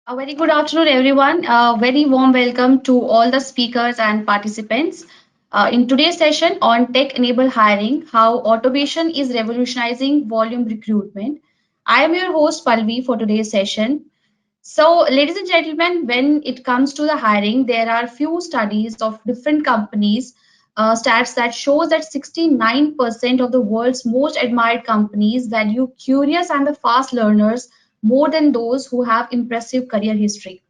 A very good afternoon, everyone. A very warm welcome to all the speakers and participants. In today's session on tech-enabled hiring, how automation is revolutionizing volume recruitment. I am your host, Palvi, for today's session. So, ladies and gentlemen, when it comes to the hiring, there are few studies of different companies, stats that shows that 69% of the world's most admired companies value curious and the fast learners more than those who have impressive career history.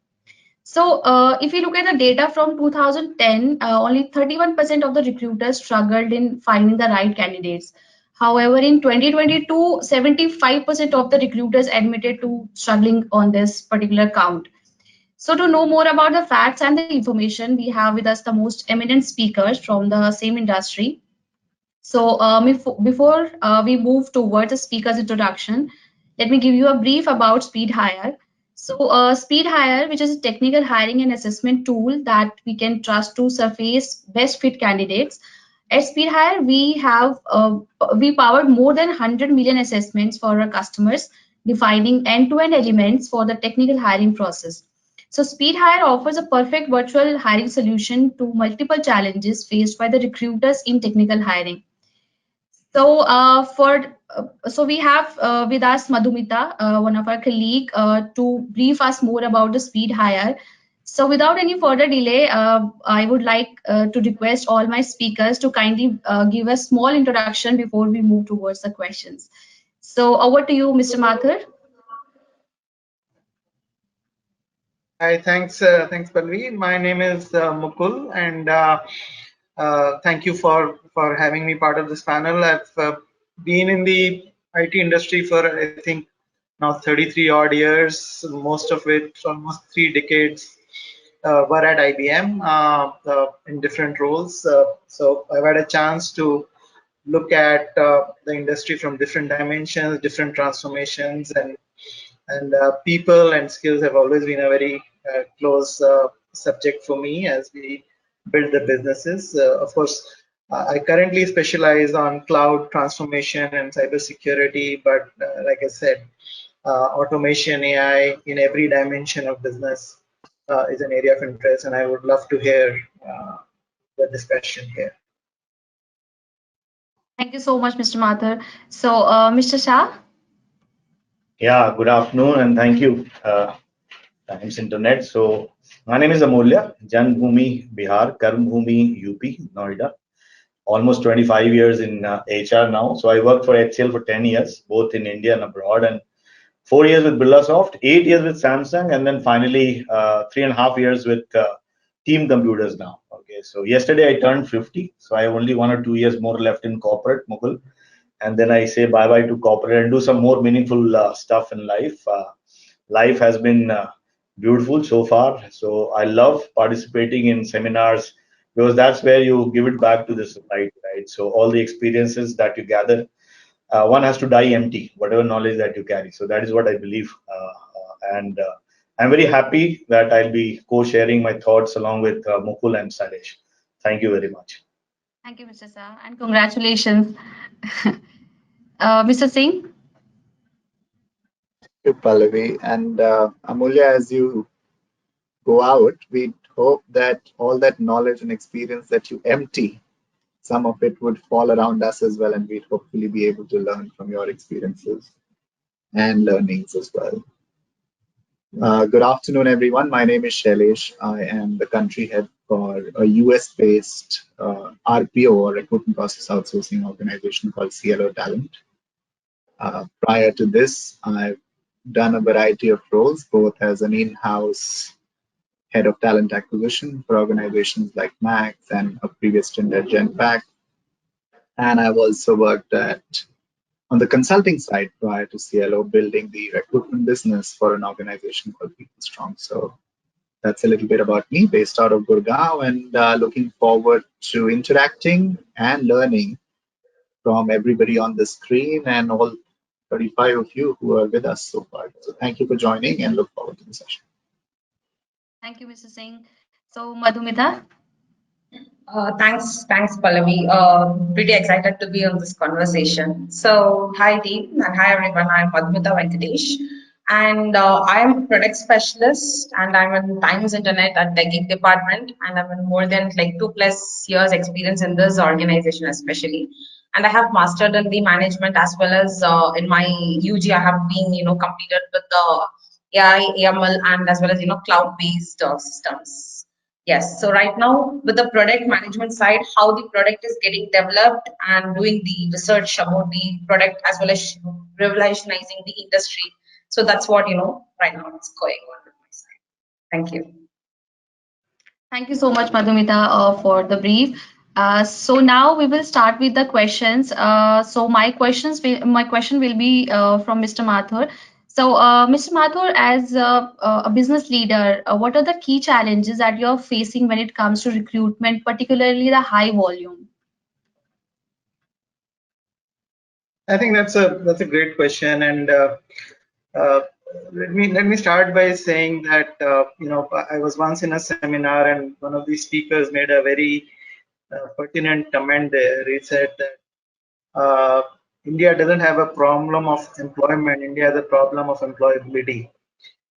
So, if you look at the data from 2010, only 31% of the recruiters struggled in finding the right candidates. However, in 2022, 75% of the recruiters admitted to struggling on this particular count. So, to know more about the facts and the information, we have with us the most eminent speakers from the same industry. So, before we move towards the speaker's introduction, let me give you a brief about SpeedHire. So, SpeedHire, which is a technical hiring and assessment tool that we can trust to surface best fit candidates. At SpeedHire, we powered more than 100 million assessments for our customers, defining end-to-end elements for the technical hiring process. So SpeedHire offers a perfect virtual hiring solution to multiple challenges faced by the recruiters in technical hiring. So we have with us Madhumita, one of our colleague, to brief us more about the speed hire. So without any further delay, I would like to request all my speakers to kindly give a small introduction before we move towards the questions. So over to you, Mr. Mathur. Hi, thanks, Palvi. My name is Mukul, and thank you for having me part of this panel. I've been in the IT industry for I think now 33 odd years, most of it almost 3 decades. Were at IBM in different roles, so I've had a chance to look at the industry from different dimensions, different transformations, and people and skills have always been a very close subject for me as we build the businesses. Of course, I currently specialize on cloud transformation and cybersecurity, but like I said, automation, AI in every dimension of business is an area of interest, and I would love to hear the discussion here. Thank you so much, Mr. Mathur. So, Mr. Shah. Yeah, good afternoon and thank you. Thanks, Internet. So, my name is Amulya, Janbhoomi, Bihar, Karmbhoomi, UP, Noida. Almost 25 years in HR now. So, I worked for HCL for 10 years, both in India and abroad, and 4 years with Birlasoft, 8 years with Samsung, and then finally 3.5 years with Team Computers now. Okay, so yesterday I turned 50, so I have only 1 or 2 years more left in corporate, Mukul. And then I say bye-bye to corporate and do some more meaningful stuff in life. Life has been beautiful so far. So I love participating in seminars because that's where you give it back to the society, right? So all the experiences that you gather, one has to die empty, whatever knowledge that you carry. So that is what I believe. And I'm very happy that I'll be co-sharing my thoughts along with Mukul and Shailesh. Thank you very much. Thank you, Mr. Shah, and congratulations. Mr. Singh. Thank you, Pallavi. And Amulya, as you go out, we hope that all that knowledge and experience that you empty, some of it would fall around us as well, and we'd hopefully be able to learn from your experiences and learnings as well. Good afternoon, everyone. My name is Shailesh. I am the country head for a US-based RPO, or Recruitment Process Outsourcing organization called Cielo Talent. Prior to this, I've done a variety of roles, both as an in-house head of talent acquisition for organizations like Max and a previous stint at Genpact. And I've also worked on the consulting side prior to Cielo, building the recruitment business for an organization called PeopleStrong. So that's a little bit about me, based out of Gurgaon, and looking forward to interacting and learning from everybody on the screen and all 35 of you who are with us so far. So thank you for joining and look forward to the session. Thank you, Mr. Singh. So, Madhumita. Thanks, Pallavi. Pretty excited to be on this conversation. So, hi team and hi everyone. I'm Madhumita Venkatesh. And I am a product specialist, and I'm in Times Internet at TechGig department, and I'm in more than like 2+ years experience in this organization especially. And I have mastered in the management as well as in my UG. I have been completed with the AI, AML, and as well as cloud-based systems. Yes, so right now with the product management side, how the product is getting developed and doing the research about the product as well as revolutionizing the industry. So that's what right now it's going on with my side. Thank you. Thank you so much, Madhumita, for the brief. So now we will start with the questions. So my question will be from Mr. Mathur. So, Mr. Mathur, as a business leader, what are the key challenges that you're facing when it comes to recruitment, particularly the high volume? I think that's a great question, and uh, let me start by saying that I was once in a seminar, and one of the speakers made a very pertinent comment there. He said that India doesn't have a problem of employment. India has a problem of employability.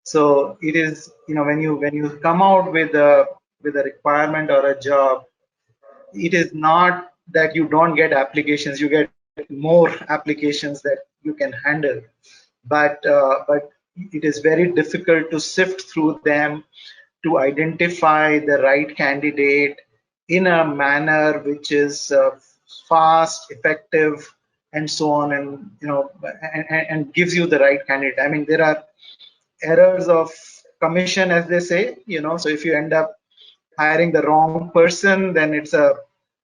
So it is, when you come out with a requirement or a job, it is not that you don't get applications, you get more applications that you can handle, but it is very difficult to sift through them to identify the right candidate in a manner which is fast, effective, and so on, and gives you the right candidate. I mean, there are errors of commission, as they say, so if you end up hiring the wrong person, then it's a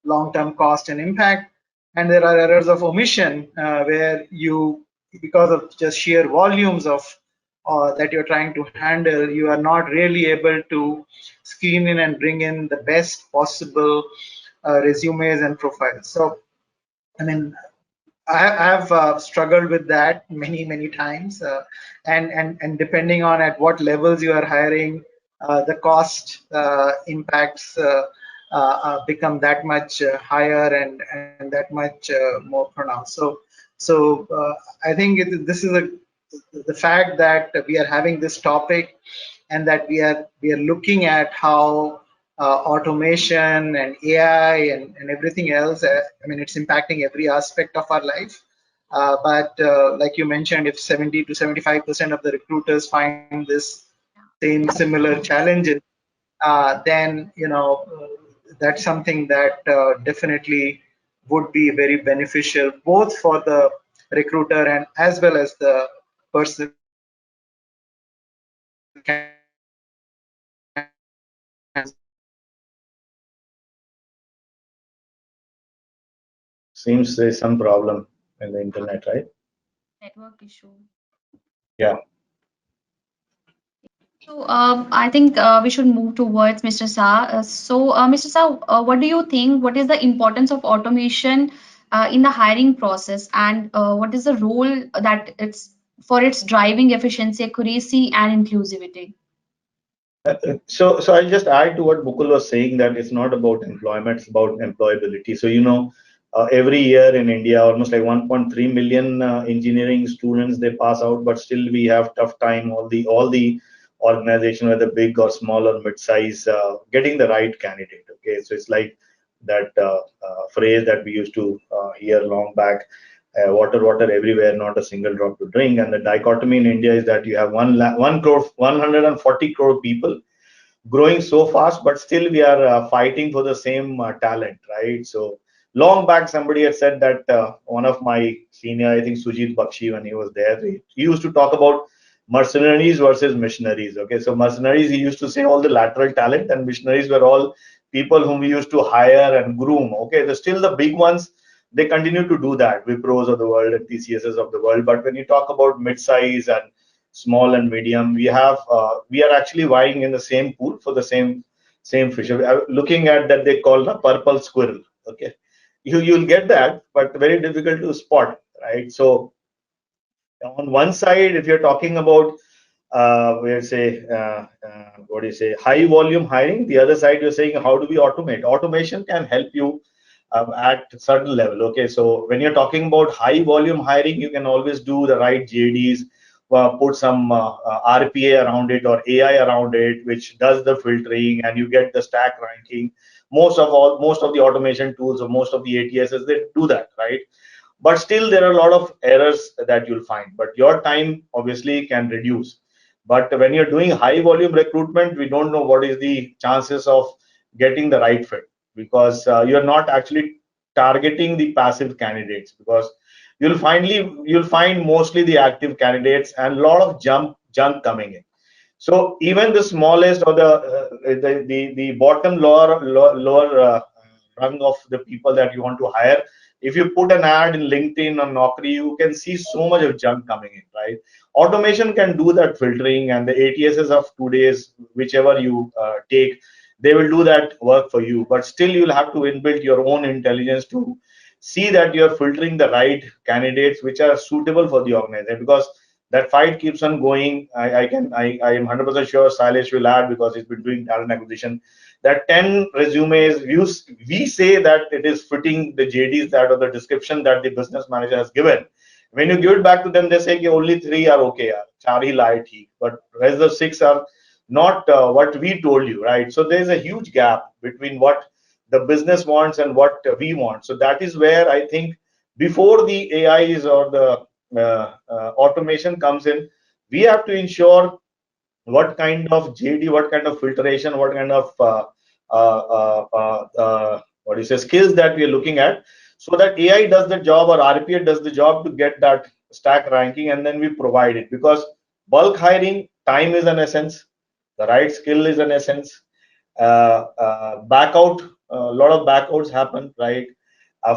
long-term cost and impact. And there are errors of omission where you, because of just sheer volumes of that you're trying to handle, you are not really able to screen in and bring in the best possible resumes and profiles. So, I mean, I've struggled with that many times, and depending on at what levels you are hiring, the cost impacts become that much higher and that much more pronounced. So I think this is the fact that we are having this topic, and that we are looking at how automation and AI and everything else. I mean, it's impacting every aspect of our life. But like you mentioned, if 70 to 75% of the recruiters find this same similar challenges, then that's something that definitely would be very beneficial both for the recruiter and as well as the person Seems there's some problem in the internet, right? Network issue. Yeah. So I think we should move towards Mr. Shah. Mr. Shah, what do you think? What is the importance of automation in the hiring process, and what is the role that it's for its driving efficiency, accuracy, and inclusivity? So I'll just add to what Mukul was saying, that it's not about employment, it's about employability. So, every year in India, almost like 1.3 million engineering students they pass out, but still we have tough time. All the organization, whether big or small or mid-size, getting the right candidate. Okay, so it's like that phrase that we used to hear long back. Water everywhere, not a single drop to drink. And the dichotomy in India is that you have 140 crore people growing so fast, but still we are fighting for the same talent, right? So long back, somebody had said that one of my senior, I think Sujit Bakshi, when he was there, he used to talk about mercenaries versus missionaries. Okay, so mercenaries, he used to say all the lateral talent, and missionaries were all people whom we used to hire and groom. Okay, so still the big ones, they continue to do that, Wipros of the world and TCSs of the world. But when you talk about mid-size and small and medium, we are actually vying in the same pool for the same fish. Looking at that, they call the purple squirrel. Okay, you'll get that, but very difficult to spot, right? So on one side, if you're talking about what do you say, high volume hiring, the other side you're saying how do we automate. Automation can help you at certain level. Okay, so when you're talking about high volume hiring, you can always do the right JDs, put some RPA around it or AI around it, which does the filtering, and you get the stack ranking. Most of the automation tools or most of the ATSs, they do that, right? But still there are a lot of errors that you'll find, but your time obviously can reduce. But when you're doing high volume recruitment, we don't know what is the chances of getting the right fit, because you're not actually targeting the passive candidates, because you'll find mostly the active candidates and a lot of junk coming in. So even the smallest or the bottom lower rung of the people that you want to hire, if you put an ad in LinkedIn or Naukri, you can see so much of junk coming in, right? Automation can do that filtering, and the ATSs of today's, whichever you take, they will do that work for you. But still, you'll have to inbuild your own intelligence to see that you're filtering the right candidates which are suitable for the organization, because that fight keeps on going. I am 100% sure Shailesh will add, because he's been doing talent acquisition, that 10 resumes, we say that it is fitting the JDs that, or the description that the business manager has given. When you give it back to them, they say only 3 are okay, char hi laye theek, but rest of 6 are not what we told you, right? So there's a huge gap between what the business wants and what we want. So that is where I think, before the AIs or the automation comes in, we have to ensure what kind of JD, what kind of filtration, what kind of what do you say, skills that we are looking at, so that AI does the job or RPA does the job to get that stack ranking, and then we provide it. Because bulk hiring, time is an essence, the right skill is an essence. Back out, a lot of backouts happen, right?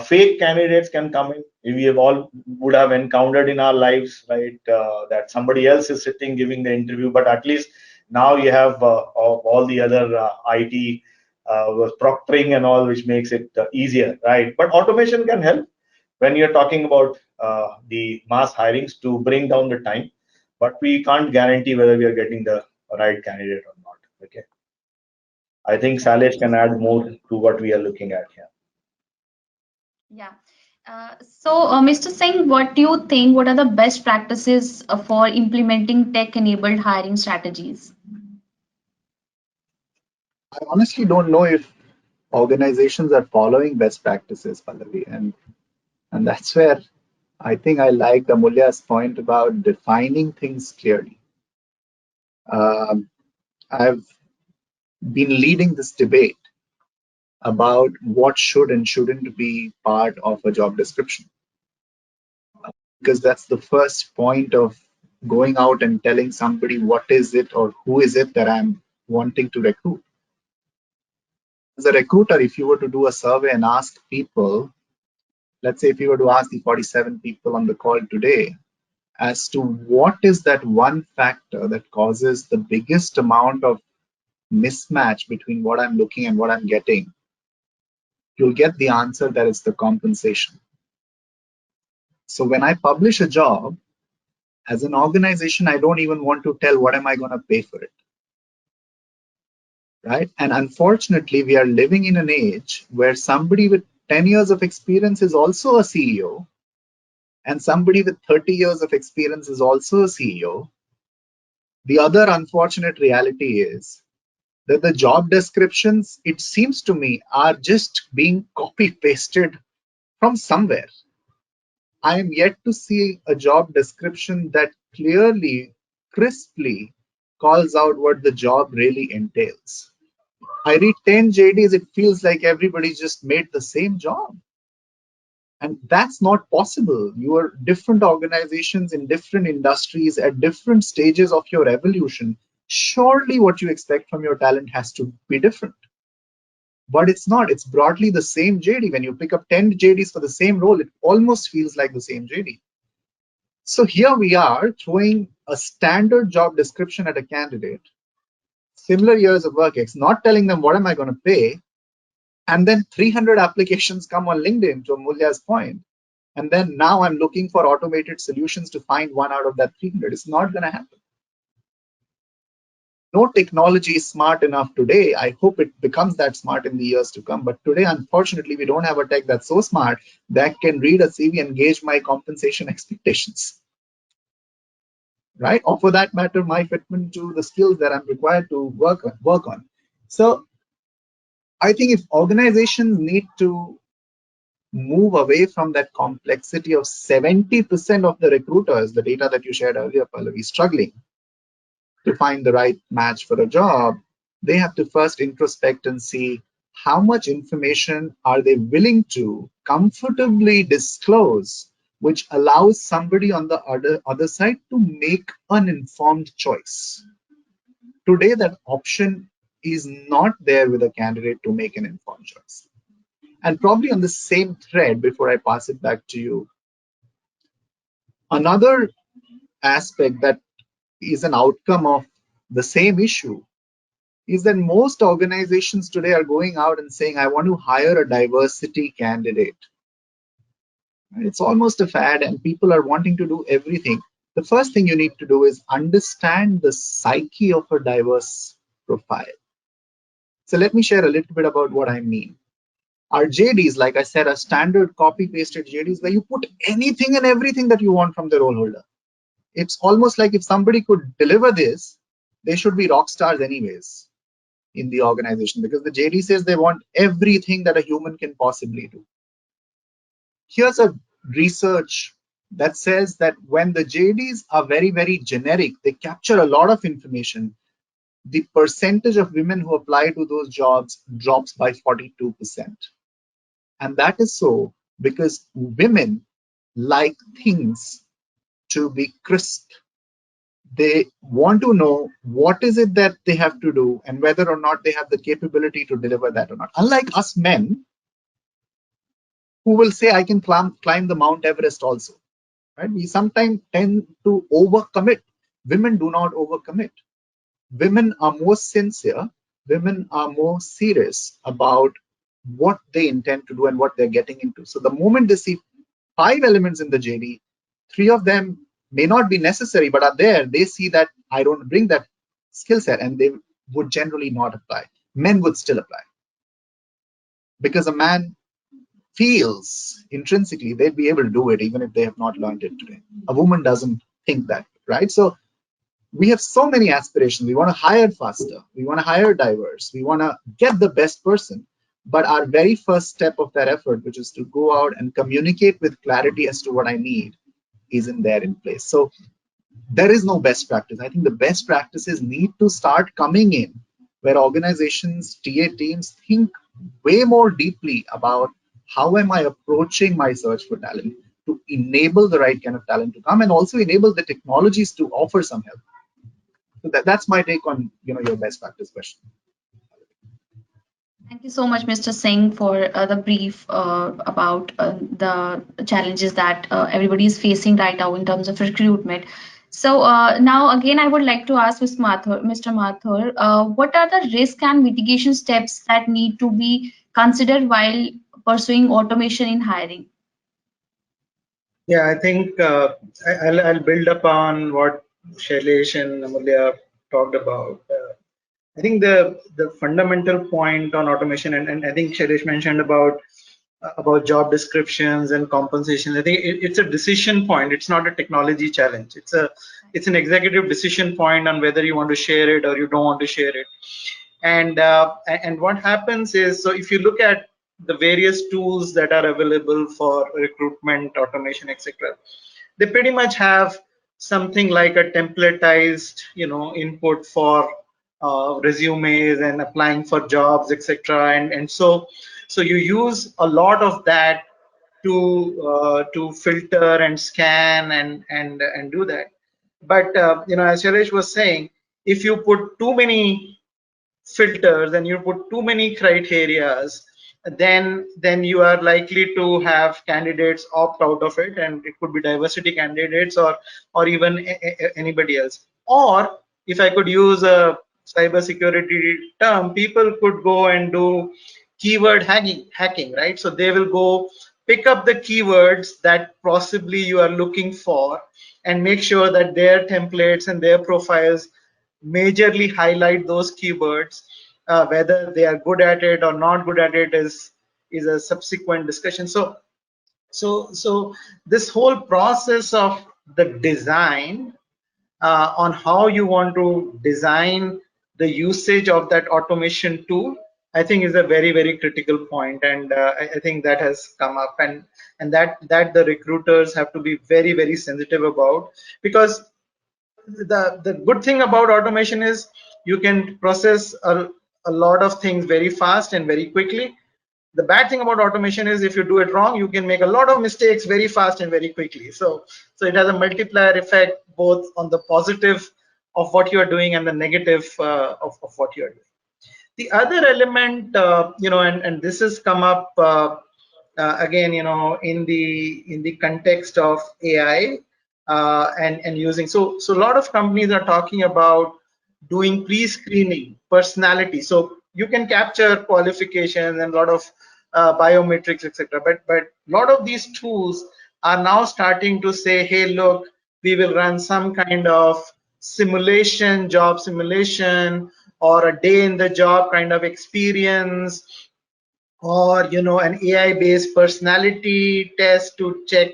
Fake candidates can come in. We have all would have encountered in our lives, right? That somebody else is sitting giving the interview, but at least now you have all the other IT proctoring and all, which makes it easier, right? But automation can help when you're talking about the mass hirings to bring down the time, but we can't guarantee whether we are getting the right candidate or not. Okay. I think Shailesh can add more to what we are looking at here. Yeah. Mr. Singh, what do you think? What are the best practices for implementing tech-enabled hiring strategies? I honestly don't know if organizations are following best practices, Pallavi, and that's where I think I liked Amulya's point about defining things clearly. I've been leading this debate about what should and shouldn't be part of a job description, because that's the first point of going out and telling somebody what is it or who is it that I'm wanting to recruit. As a recruiter, if you were to do a survey and ask people, let's say if you were to ask the 47 people on the call today as to what is that one factor that causes the biggest amount of mismatch between what I'm looking and what I'm getting, you'll get the answer that it's the compensation. So when I publish a job, as an organization, I don't even want to tell what am I going to pay for it, right? And unfortunately, we are living in an age where somebody with 10 years of experience is also a CEO, and somebody with 30 years of experience is also a CEO. The other unfortunate reality is that the job descriptions, it seems to me, are just being copy pasted from somewhere. I am yet to see a job description that clearly, crisply calls out what the job really entails. I read 10 JDs, it feels like everybody just made the same job. And that's not possible. You are different organizations in different industries at different stages of your evolution. Surely what you expect from your talent has to be different. But it's not. It's broadly the same JD. When you pick up 10 JDs for the same role, it almost feels like the same JD. So here we are throwing a standard job description at a candidate, similar years of work, not telling them what am I going to pay, and then 300 applications come on LinkedIn, to Amulya's point. And then now I'm looking for automated solutions to find one out of that 300. It's not going to happen. No technology is smart enough today. I hope it becomes that smart in the years to come. But today, unfortunately, we don't have a tech that's so smart that can read a CV and gauge my compensation expectations. right? Or for that matter, my fitment to the skills that I'm required to work on. So I think if organizations need to move away from that complexity of 70% of the recruiters, the data that you shared earlier, Pallavi, struggling to find the right match for a job, they have to first introspect and see how much information are they willing to comfortably disclose, which allows somebody on the other side to make an informed choice. Today, that option is not there with a candidate to make an informed choice. And probably on the same thread, before I pass it back to you, another aspect that is an outcome of the same issue is that most organizations today are going out and saying, I want to hire a diversity candidate. It's almost a fad, and people are wanting to do everything. The first thing you need to do is understand the psyche of a diverse profile. So let me share a little bit about what I mean. Our JDs, like I said, are standard copy-pasted JDs where you put anything and everything that you want from the role holder. It's almost like if somebody could deliver this, they should be rock stars anyways in the organization, because the JD says they want everything that a human can possibly do. Here's a research that says that when the JDs are very, very generic, they capture a lot of information, the percentage of women who apply to those jobs drops by 42%. And that is so because women like things to be crisp. They want to know what is it that they have to do and whether or not they have the capability to deliver that or not. Unlike us men, who will say, I can climb the Mount Everest also. Right? We sometimes tend to overcommit. Women do not overcommit. Women are more sincere. Women are more serious about what they intend to do and what they're getting into. So the moment they see 5 elements in the JD, 3 of them may not be necessary, but are there. They see that I don't bring that skill set, and they would generally not apply. Men would still apply, because a man feels intrinsically they'd be able to do it even if they have not learned it today. A woman doesn't think that, right? So we have so many aspirations. We want to hire faster. We want to hire diverse. We want to get the best person. But our very first step of that effort, which is to go out and communicate with clarity as to what I need, isn't there in place. So there is no best practice. I think the best practices need to start coming in where organizations, TA teams think way more deeply about how am I approaching my search for talent to enable the right kind of talent to come and also enable the technologies to offer some help. So that's my take on your best practice question. Thank you so much, Mr. Singh, for the brief about the challenges that everybody is facing right now in terms of recruitment. So now again, I would like to ask Mr. Mathur, what are the risk and mitigation steps that need to be considered while pursuing automation in hiring? Yeah, I think I'll build upon what Shailesh and Amulya talked about. I think the fundamental point on automation, and I think Shailesh mentioned about job descriptions and compensation. I think it's a decision point. It's not a technology challenge. It's an executive decision point on whether you want to share it or you don't want to share it. And what happens is, so if you look at the various tools that are available for recruitment, automation, etc., they pretty much have something like a templatized, input for resumes and applying for jobs, etc. And so you use a lot of that to filter and scan and do that. But as Shailesh was saying, if you put too many filters and you put too many criterias, then you are likely to have candidates opt out of it, and it could be diversity candidates or even anybody else. Or if I could use a cybersecurity term, people could go and do keyword hacking, right? So they will go pick up the keywords that possibly you are looking for and make sure that their templates and their profiles majorly highlight those keywords. Whether they are good at it or not good at it is a subsequent discussion. So this whole process of the design on how you want to design the usage of that automation tool, I think is a very, very critical point. And I think that has come up, and that the recruiters have to be very, very sensitive about, because the good thing about automation is you can process a lot of things very fast and very quickly. The bad thing about automation is if you do it wrong, you can make a lot of mistakes very fast and very quickly. So it has a multiplier effect both on the positive of what you are doing and the negative of what you are doing. The other element, and this has come up again, in the context of AI, and using, so a lot of companies are talking about doing pre-screening personality. So you can capture qualifications and a lot of biometrics, etc. But a lot of these tools are now starting to say, hey, look, we will run some kind of simulation, job simulation, or a day in the job kind of experience, or an AI based personality test to check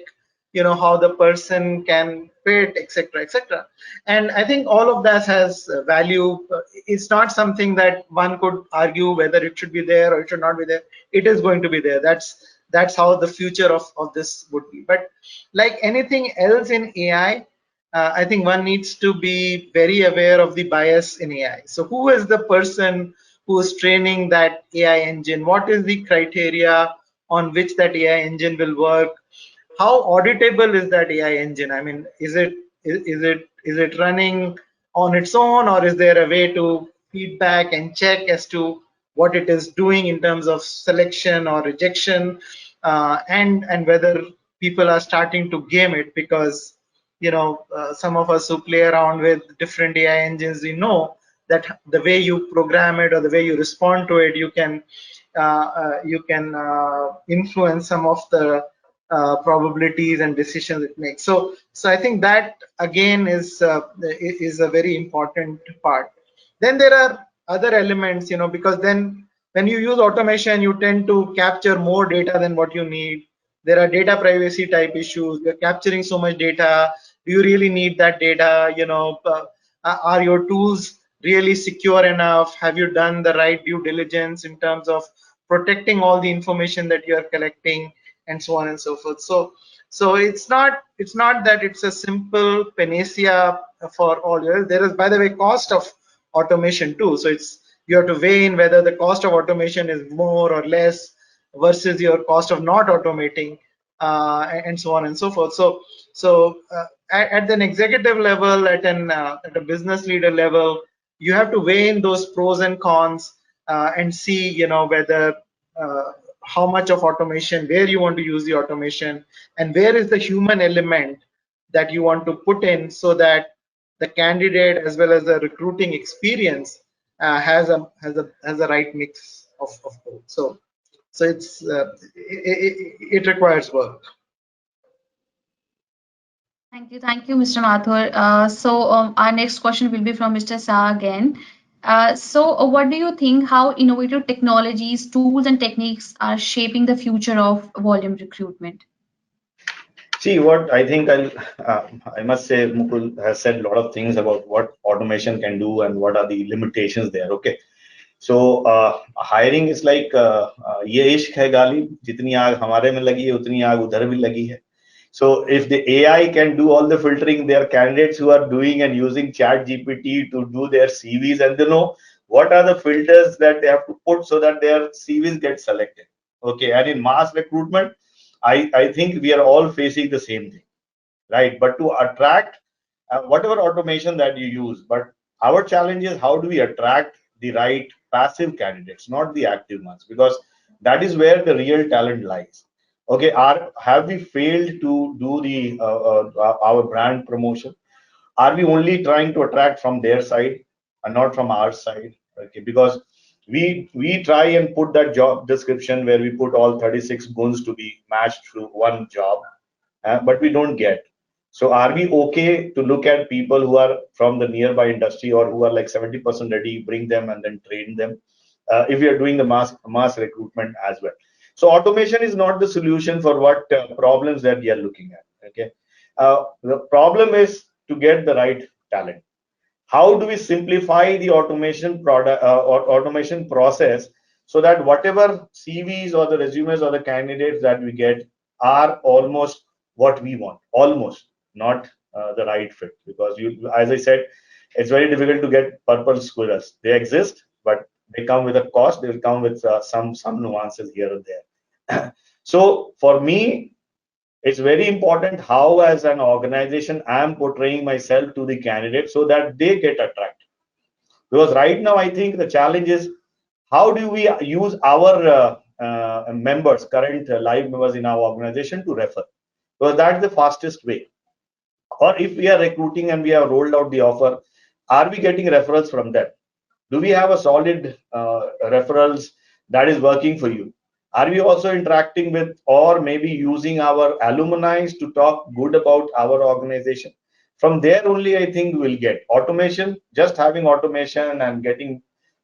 how the person can fit, etc., etc. And I think all of that has value. It's not something that one could argue whether it should be there or it should not be there. It is going to be there. That's how the future of this would be. But like anything else in AI, I think one needs to be very aware of the bias in AI. So who is the person who is training that AI engine? What is the criteria on which that AI engine will work? How auditable is that AI engine? I mean, is it running on its own, or is there a way to feedback and check as to what it is doing in terms of selection or rejection, and whether people are starting to game it? Because some of us who play around with different AI engines, we know that the way you program it or the way you respond to it, you can influence some of the probabilities and decisions it makes. So I think that again is a very important part. Then there are other elements, because then when you use automation, you tend to capture more data than what you need. There are data privacy type issues. You're capturing so much data. Do you really need that data? Are your tools really secure enough? Have you done the right due diligence in terms of protecting all the information that you are collecting, and so on and so forth? So it's not that it's a simple panacea for all. There is, by the way, cost of automation too. So you have to weigh in whether the cost of automation is more or less versus your cost of not automating, and so on and so forth. So at an executive level, at a business leader level, you have to weigh in those pros and cons, and see whether how much of automation, where you want to use the automation, and where is the human element that you want to put in, so that the candidate as well as the recruiting experience has a right mix of both. So it requires work. Thank you, Mr. Mathur. Our next question will be from Mr. Shah again. What do you think? How innovative technologies, tools, and techniques are shaping the future of volume recruitment? See, what I think I must say, Mukul has said a lot of things about what automation can do and what are the limitations there. Okay. So hiring is like ये इश्क है गाली, जितनी आग हमारे में लगी है उतनी आग उधर भी लगी है. So if the AI can do all the filtering, there are candidates who are doing and using Chat GPT to do their CVs, and they know what are the filters that they have to put so that their CVs get selected. Okay, and in mass recruitment, I think we are all facing the same thing, right? But to attract whatever automation that you use, but our challenge is how do we attract the right passive candidates, not the active ones, because that is where the real talent lies. Okay, have we failed to do the our brand promotion? Are we only trying to attract from their side and not from our side? Okay, because we try and put that job description where we put all 36 guns to be matched to one job, but we don't get. So are we okay to look at people who are from the nearby industry or who are like 70% ready, bring them and then train them, if we are doing the mass recruitment as well? So automation is not the solution for what problems that we are looking at. Okay, the problem is to get the right talent. How do we simplify the automation product or automation process so that whatever CVs or the resumes or the candidates that we get are almost what we want, almost not the right fit, because you, as I said, it's very difficult to get purple squirrels. They exist, but they come with a cost. They will come with some nuances here and there. So for me, it's very important how, as an organization, I am portraying myself to the candidate so that they get attracted. Because right now, I think the challenge is how do we use our members, current live members in our organization, to refer? Because that's the fastest way. Or if we are recruiting and we have rolled out the offer, are we getting referrals from them? Do we have a solid referrals that is working for you? Are we also interacting with or maybe using our alumni to talk good about our organization? From there only, I think we'll get automation. Just having automation and getting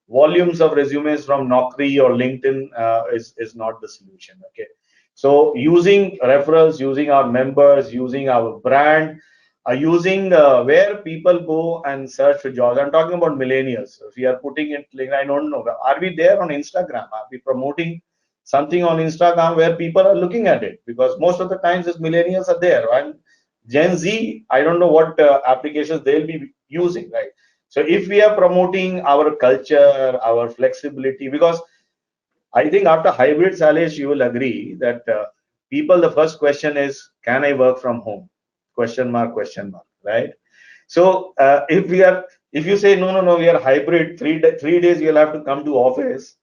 volumes of resumes from Naukri or LinkedIn is not the solution. Okay, so using referrals, using our members, using our brand, using where people go and search for jobs. I'm talking about millennials. If we are putting it, like, I don't know, are we there on Instagram? Are we promoting something on Instagram where people are looking at it? Because most of the times, these millennials are there, and Gen Z, I don't know what applications they'll be using, right? So if we are promoting our culture, our flexibility, because I think after hybrid, Shailesh, you will agree that people, the first question is, can I work from home? Question mark, right? So if you say, no, no, no, we are hybrid, 3 days you'll have to come to office,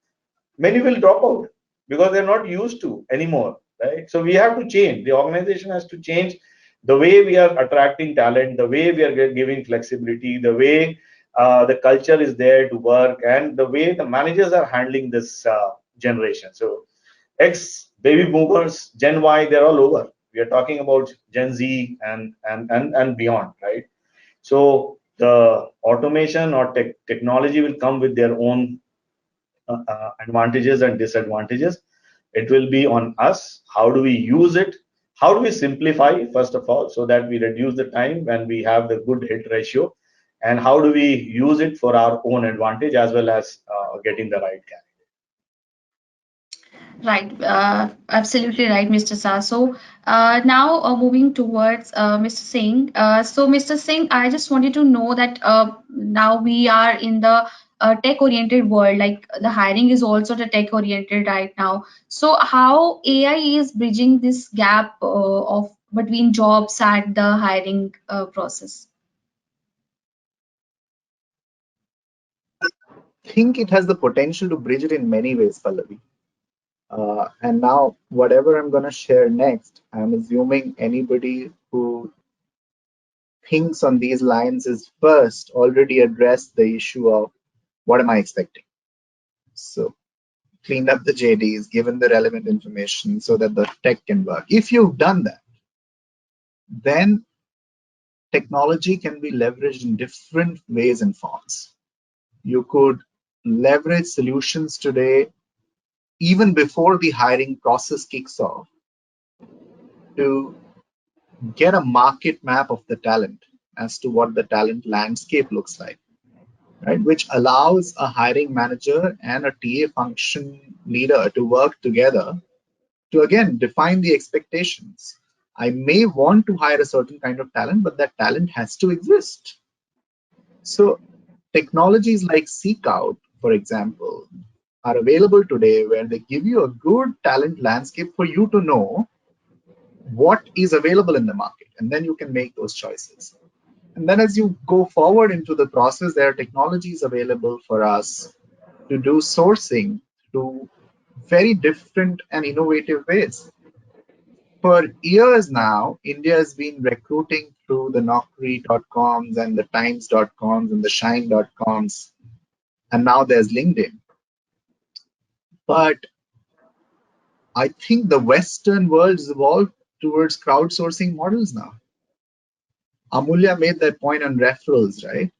many will drop out because they're not used to anymore, right? So we have to change. The organization has to change the way we are attracting talent, the way we are giving flexibility, the way the culture is there to work, and the way the managers are handling this generation. So X baby boomers, Gen Y, they're all over. We are talking about Gen Z and beyond, right? So the automation or technology will come with their own advantages and disadvantages. It will be on us. How do we use it? How do we simplify, first of all, so that we reduce the time when we have the good hit ratio? And how do we use it for our own advantage as well as getting the right candidate? Right, absolutely right, Mr. Shah. So now moving towards Mr. Singh. So Mr. Singh, I just wanted to know that now we are in the tech-oriented world, like the hiring is also the tech-oriented right now. So how AI is bridging this gap of between jobs and the hiring process? I think it has the potential to bridge it in many ways, Pallavi. And now, whatever I'm going to share next, I'm assuming anybody who thinks on these lines is first already addressed the issue of what am I expecting? So, cleaned up the JDs, given the relevant information so that the tech can work. If you've done that, then technology can be leveraged in different ways and forms. You could leverage solutions today, even before the hiring process kicks off, to get a market map of the talent as to what the talent landscape looks like, right? Which allows a hiring manager and a TA function leader to work together to, again, define the expectations. I may want to hire a certain kind of talent, but that talent has to exist. So technologies like Seek Out, for example, are available today where they give you a good talent landscape for you to know what is available in the market, and then you can make those choices. And then as you go forward into the process, there are technologies available for us to do sourcing to very different and innovative ways. For years now, India has been recruiting through the Naukri.coms and the Times.coms and the Shine.coms, and now there's LinkedIn. But I think the Western world has evolved towards crowdsourcing models now. Amulya made that point on referrals, right?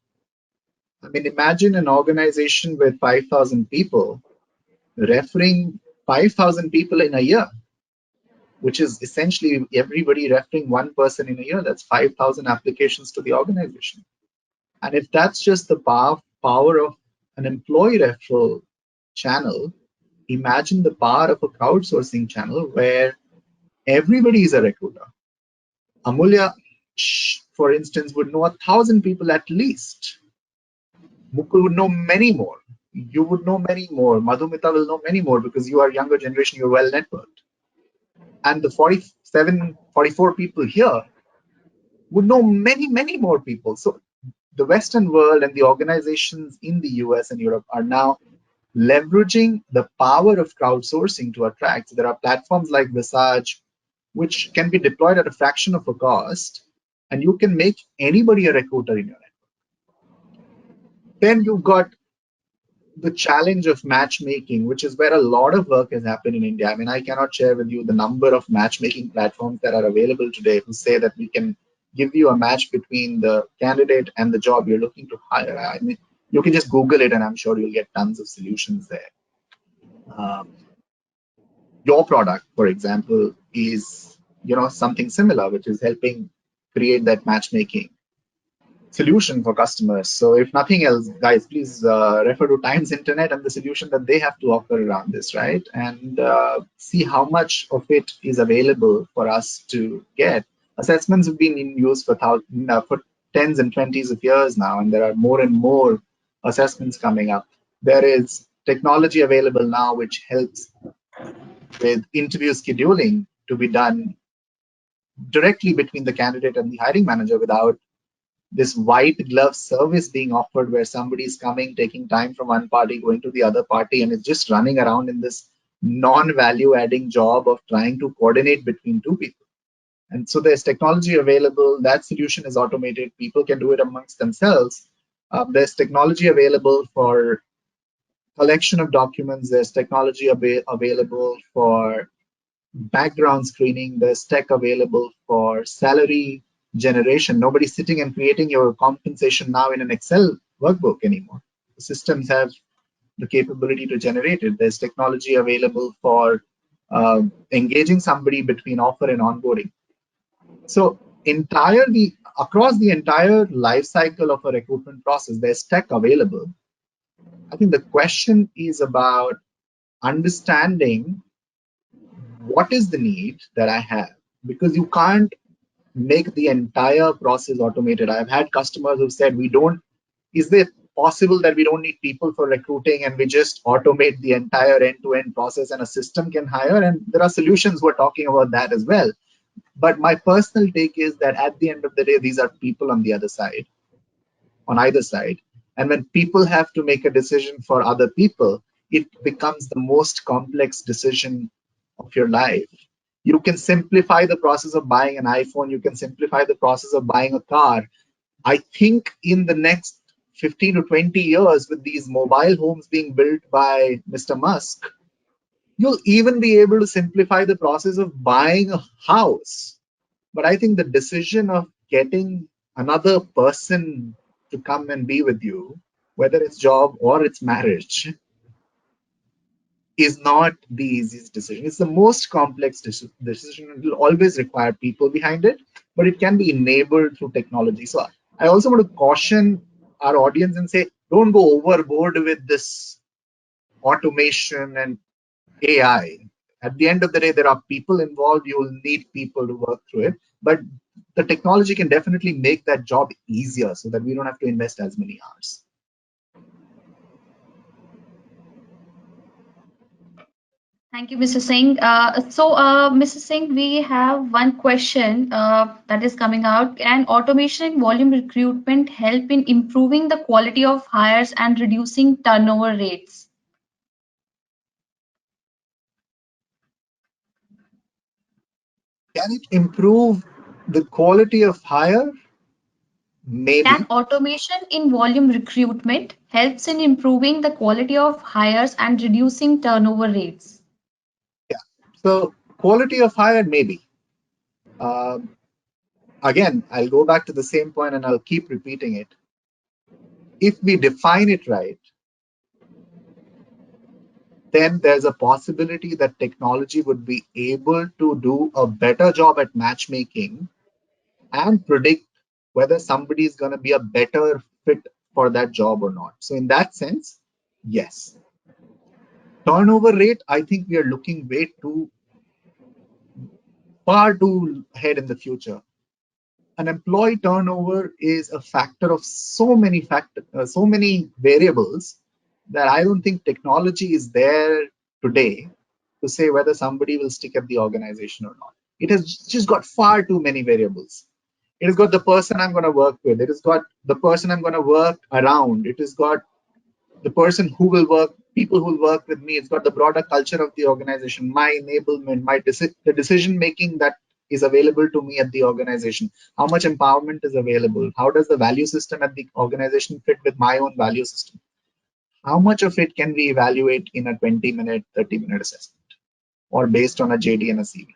I mean, imagine an organization with 5,000 people referring 5,000 people in a year, which is essentially everybody referring one person in a year. That's 5,000 applications to the organization. And if that's just the power of an employee referral channel, imagine the power of a crowdsourcing channel where everybody is a recruiter. Amulya, for instance, would know 1,000 people at least. Mukul would know many more. You would know many more. Madhumita will know many more because you are younger generation, you're well networked. And the 47, 44 people here would know many, many more people. So the Western world and the organizations in the US and Europe are now leveraging the power of crowdsourcing to attract. So there are platforms like Visage, which can be deployed at a fraction of a cost, and you can make anybody a recruiter in your network. Then you've got the challenge of matchmaking, which is where a lot of work has happened in India. I mean, I cannot share with you the number of matchmaking platforms that are available today who say that we can give you a match between the candidate and the job you're looking to hire. I mean, you can just Google it, and I'm sure you'll get tons of solutions there. Your product, for example, is something similar, which is helping create that matchmaking solution for customers. So if nothing else, guys, please refer to Times Internet and the solution that they have to offer around this, right? And see how much of it is available for us to get. Assessments have been in use for tens and 20s of years now, and there are more and more assessments coming up. There is technology available now which helps with interview scheduling to be done directly between the candidate and the hiring manager without this white glove service being offered where somebody is coming, taking time from one party, going to the other party, and it's just running around in this non-value adding job of trying to coordinate between two people. And so there's technology available. That solution is automated. People can do it amongst themselves. There's technology available for collection of documents. There's technology available for background screening. There's tech available for salary generation. Nobody's sitting and creating your compensation now in an Excel workbook anymore. The systems have the capability to generate it. There's technology available for engaging somebody between offer and onboarding. So across the entire life cycle of a recruitment process, there's tech available. I think the question is about understanding what is the need that I have, because you can't make the entire process automated. I've had customers who've said, is it possible that we don't need people for recruiting and we just automate the entire end-to-end process and a system can hire? And there are solutions who are talking about that as well. But my personal take is that at the end of the day, these are people on the other side, on either side. And when people have to make a decision for other people, it becomes the most complex decision of your life. You can simplify the process of buying an iPhone. You can simplify the process of buying a car. I think in the next 15 to 20 years, with these mobile homes being built by Mr. Musk, you'll even be able to simplify the process of buying a house. But I think the decision of getting another person to come and be with you, whether it's job or it's marriage, is not the easiest decision. It's the most complex decision. It will always require people behind it, but it can be enabled through technology. So I also want to caution our audience and say, don't go overboard with this automation and AI. At the end of the day, there are people involved. You will need people to work through it, but the technology can definitely make that job easier so that we don't have to invest as many hours. Thank you, Mr. Singh. Mr. Singh, we have one question that is coming out. Can automation and volume recruitment help in improving the quality of hires and reducing turnover rates? Can it improve the quality of hire? Maybe. Can automation in volume recruitment helps in improving the quality of hires and reducing turnover rates? Yeah. So quality of hire, maybe. Again, I'll go back to the same point and I'll keep repeating it. If we define it right, then there's a possibility that technology would be able to do a better job at matchmaking and predict whether somebody is going to be a better fit for that job or not. So in that sense, yes. Turnover rate, I think we are looking far too ahead in the future. An employee turnover is a factor of so many variables that I don't think technology is there today to say whether somebody will stick at the organization or not. It has just got far too many variables. It has got the person I'm going to work with. It has got the person I'm going to work around. It has got the person who will work, people who will work with me. It's got the broader culture of the organization, my enablement, the decision making that is available to me at the organization, how much empowerment is available, how does the value system at the organization fit with my own value system, how much of it can we evaluate in a 20-minute, 30-minute assessment or based on a JD and a CV.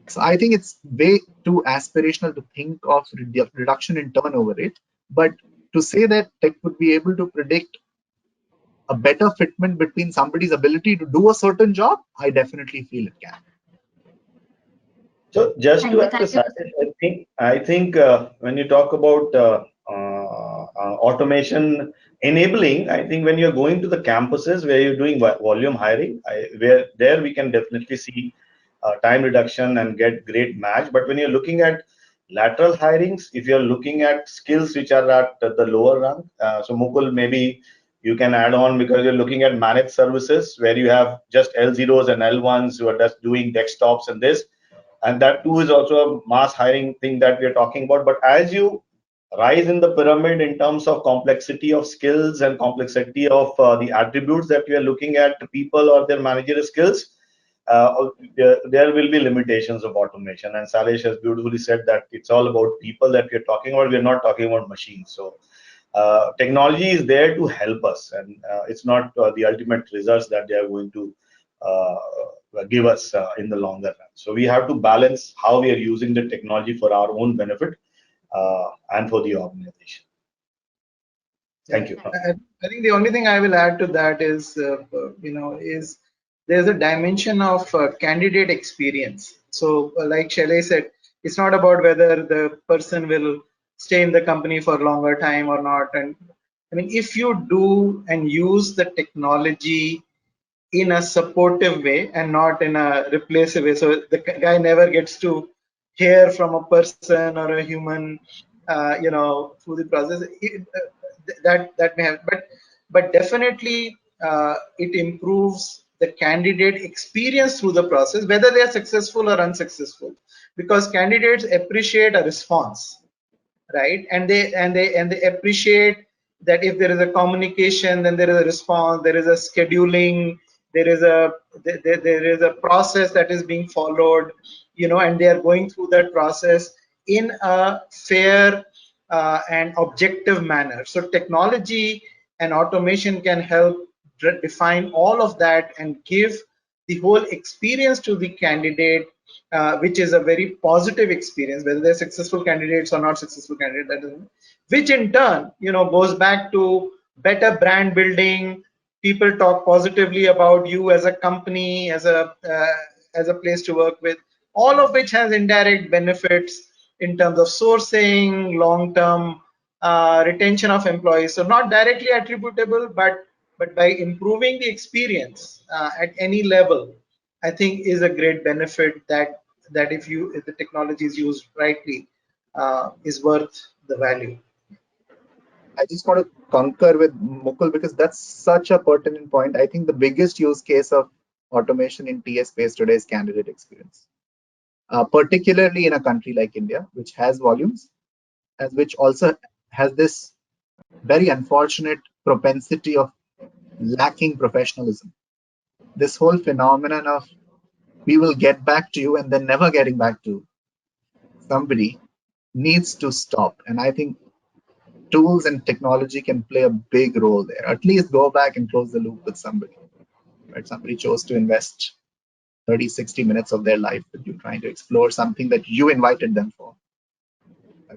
So I think it's way too aspirational to think of reduction in turnover rate, but to say that tech would be able to predict a better fitment between somebody's ability to do a certain job, I definitely feel it can. So just Thank to you. add Thank this, you. I think when you talk about automation enabling, I think when you're going to the campuses where you're doing volume hiring, where there we can definitely see time reduction and get great match. But when you're looking at lateral hirings, if you're looking at skills which are at the lower rung, so Mukul, maybe you can add on because you're looking at managed services where you have just L0s and L1s who are just doing desktops and this, and that too is also a mass hiring thing that we're talking about. But as you rise in the pyramid in terms of complexity of skills and complexity of the attributes that we are looking at people or their managerial skills, there will be limitations of automation. And Shailesh has beautifully said that it's all about people that we're talking about. We're not talking about machines. So technology is there to help us, and it's not the ultimate results that they are going to give us in the longer run. So we have to balance how we are using the technology for our own benefit and for the organization. Thank you. I think the only thing I will add to that is, is there's a dimension of candidate experience. So, like Shailesh said, it's not about whether the person will stay in the company for a longer time or not. And I mean, if you do and use the technology in a supportive way and not in a replacive way, so the guy never gets to hear from a person or a human, through the process. That may have, but definitely it improves the candidate experience through the process, whether they are successful or unsuccessful, because candidates appreciate a response, right? And they appreciate that if there is a communication, then there is a response, there is a scheduling, there is a process that is being followed, and they are going through that process in a fair and objective manner. So technology and automation can help define all of that and give the whole experience to the candidate, which is a very positive experience, whether they're successful candidates or not successful candidates, that doesn't, which in turn, goes back to better brand building. People talk positively about you as a company, as a place to work with, all of which has indirect benefits in terms of sourcing, long-term retention of employees. So not directly attributable, but by improving the experience at any level, I think is a great benefit that if the technology is used rightly, is worth the value. I just want to concur with Mukul because that's such a pertinent point. I think the biggest use case of automation in TS space today is candidate experience, particularly in a country like India, which has volumes, as which also has this very unfortunate propensity of lacking professionalism. This whole phenomenon of we will get back to you and then never getting back to somebody needs to stop. And I think tools and technology can play a big role there. At least go back and close the loop with somebody. Right? Somebody chose to invest 30, 60 minutes of their life with you trying to explore something that you invited them for.